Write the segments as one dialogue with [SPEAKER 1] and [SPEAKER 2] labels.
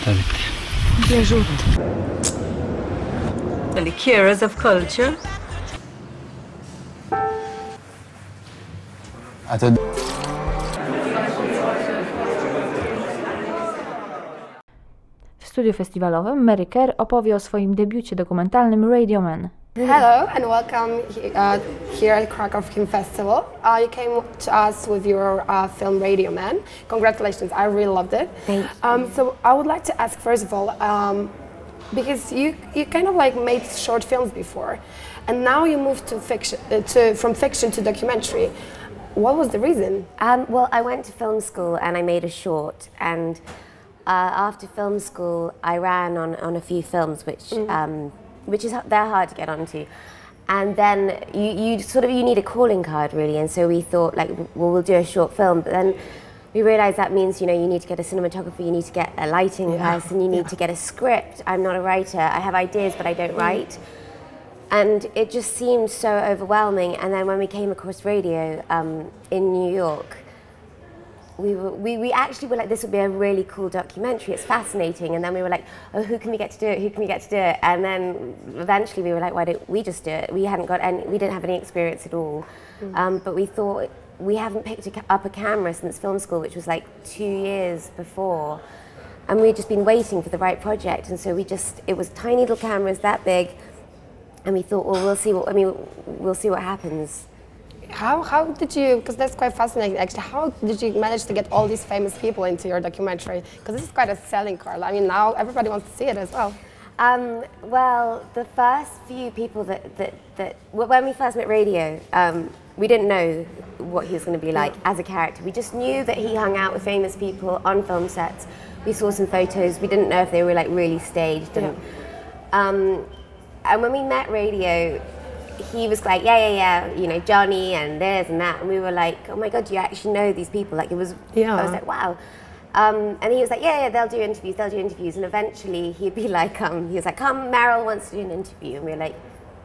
[SPEAKER 1] przedstawić.
[SPEAKER 2] Biżut. The liqueurs of culture.
[SPEAKER 1] A to...
[SPEAKER 3] W studiu festiwalowym Mary Kerr opowie o swoim debiucie dokumentalnym Radioman.
[SPEAKER 4] Hello and welcome here at Krakow Film Festival. You came to us with your film Radioman. Congratulations, I really loved it.
[SPEAKER 5] Thank you.
[SPEAKER 4] So I would like to ask first of all, because you kind of like made short films before, and now you moved to fiction, from fiction to documentary. What was the reason?
[SPEAKER 5] Well, I went to film school and I made a short, and after film school I ran on a few films which is they're hard to get onto, and then you need a calling card really, and so we thought like, well, we'll do a short film, but then we realized that means you need to get a cinematographer, you need to get a lighting person, you need to get a script. I'm not a writer, I have ideas but I don't write, and it just seemed so overwhelming. And then when we came across radio in New York, we actually were like, this would be a really cool documentary, it's fascinating. And then we were like, oh, who can we get to do it, who can we get to do it? And then eventually we were like, why don't we just do it? We didn't have any experience at all. But we thought, we haven't picked up a camera since film school, which was like 2 years before. And we'd just been waiting for the right project. And so it was tiny little cameras that big. And we thought, well, we'll see what happens.
[SPEAKER 4] How did you, because that's quite fascinating actually, how did you manage to get all these famous people into your documentary? Because this is quite a selling card. I mean, now everybody wants to see it as well.
[SPEAKER 5] Well, the first few people when we first met Radio, we didn't know what he was going to be like as a character. We just knew that he hung out with famous people on film sets. We saw some photos. We didn't know if they were like really staged. And when we met Radio, he was like, yeah, Johnny and this and that, and we were like, oh my God, do you actually know these people? Like, I was like, wow. And he was like, yeah, they'll do interviews, and eventually he'd be like, he was like, come, Meryl wants to do an interview, and we were like,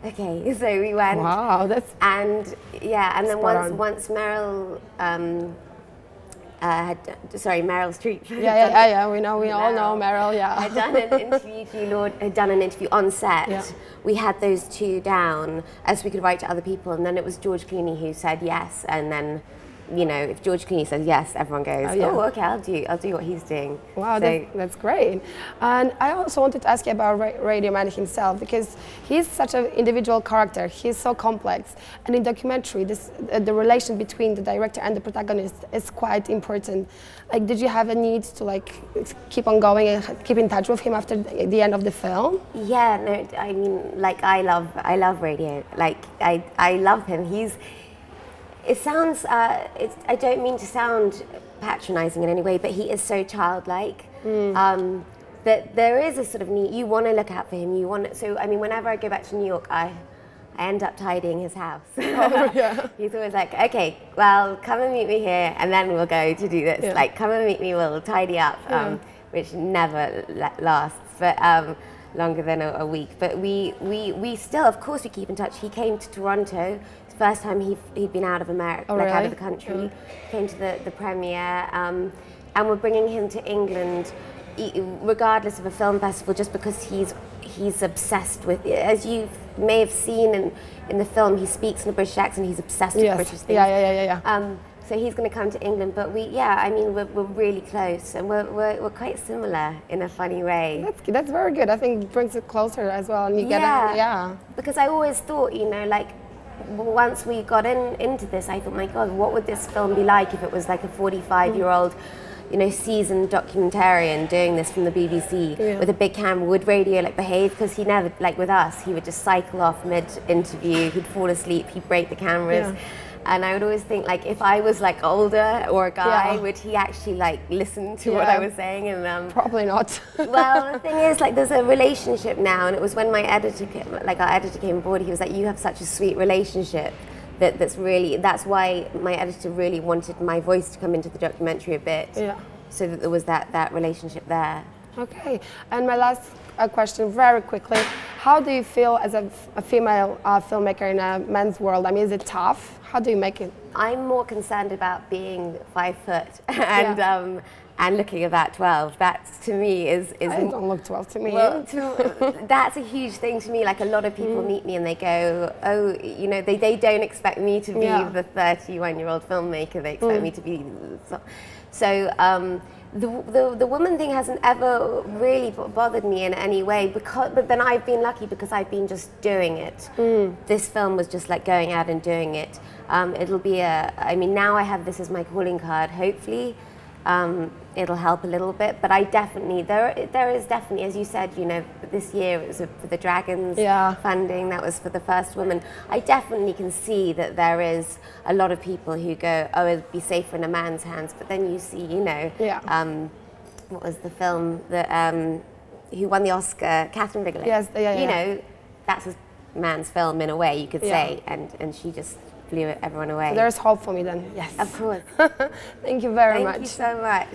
[SPEAKER 5] okay, so we went.
[SPEAKER 4] Wow, that's...
[SPEAKER 5] And yeah, and then once Meryl, Meryl Streep.
[SPEAKER 4] We all know Meryl,
[SPEAKER 5] had done an interview on set. Yeah. We had those two down as we could write to other people, and then it was George Clooney who said yes, and then, if George Clooney says yes, everyone goes, oh, okay, I'll do what he's doing.
[SPEAKER 4] Wow, so, that's great. And I also wanted to ask you about Radioman himself, because he's such an individual character. He's so complex, and in documentary, the relation between the director and the protagonist is quite important. Like, did you have a need to like keep on going and keep in touch with him after the end of the film?
[SPEAKER 5] Yeah, no, I mean, like, I love Radio. Like, I love him. It sounds, I don't mean to sound patronizing in any way, but he is so childlike that there is a sort of need, you want to look out for him, so I mean, whenever I go back to New York, I end up tidying his house.
[SPEAKER 4] Oh, yeah.
[SPEAKER 5] He's always like, okay, well, come and meet me here, and then we'll go to do this. Yeah. Like, come and meet me, we'll tidy up, which never lasts, but longer than a week. But we still, of course, we keep in touch. He came to Toronto. First time he'd been out of America, out of the country, came to the premiere, and we're bringing him to England, regardless of a film festival, just because he's obsessed with, as you may have seen in the film, he speaks in a British accent, he's obsessed with British things.
[SPEAKER 4] Yeah.
[SPEAKER 5] So he's going to come to England, but we're really close, and we're quite similar in a funny way.
[SPEAKER 4] That's very good. I think it brings it closer as well, and you get
[SPEAKER 5] Because I always thought, like, once we got into this, I thought, my God, what would this film be like if it was like a 45-year-old, seasoned documentarian doing this from the BBC with a big camera? Would Radio like behave? Because he never, like with us, he would just cycle off mid-interview, he'd fall asleep, he'd break the cameras. Yeah. And I would always think, like, if I was like older or a guy, would he actually like listen to what I was saying? And
[SPEAKER 4] probably not.
[SPEAKER 5] Well, the thing is, like, there's a relationship now, and it was when my editor, our editor came aboard. He was like, "You have such a sweet relationship that's why my editor really wanted my voice to come into the documentary a bit, so that there was that relationship there."
[SPEAKER 4] Okay, and my last question, very quickly, how do you feel as a female filmmaker in a men's world? I mean, is it tough? How do you make it?
[SPEAKER 5] I'm more concerned about being 5 foot and and looking about 12, that to me is
[SPEAKER 4] I don't look 12 to me.
[SPEAKER 5] well, that's a huge thing to me. Like, a lot of people meet me and they go, oh, you know, they don't expect me to be the 31-year-old filmmaker. They expect me to be so. The woman thing hasn't ever really bothered me in any way, but then I've been lucky because I've been just doing it. This film was just like going out and doing it. It'll be I mean, now I have this as my calling card. Hopefully, it'll help a little bit. But I definitely, there is definitely, as you said, you know, this year it was for the Dragons funding. That was for the first woman. I definitely can see that there is a lot of people who go, oh, it'd be safer in a man's hands. But then you see, you know, what was the film that who won the Oscar? Catherine Bigelow.
[SPEAKER 4] Yes,
[SPEAKER 5] you know, that's a man's film in a way, you could say, and she just blew everyone away.
[SPEAKER 4] So there's hope for me then. Yes.
[SPEAKER 5] Of course.
[SPEAKER 4] Thank you very much.
[SPEAKER 5] Thank you so much.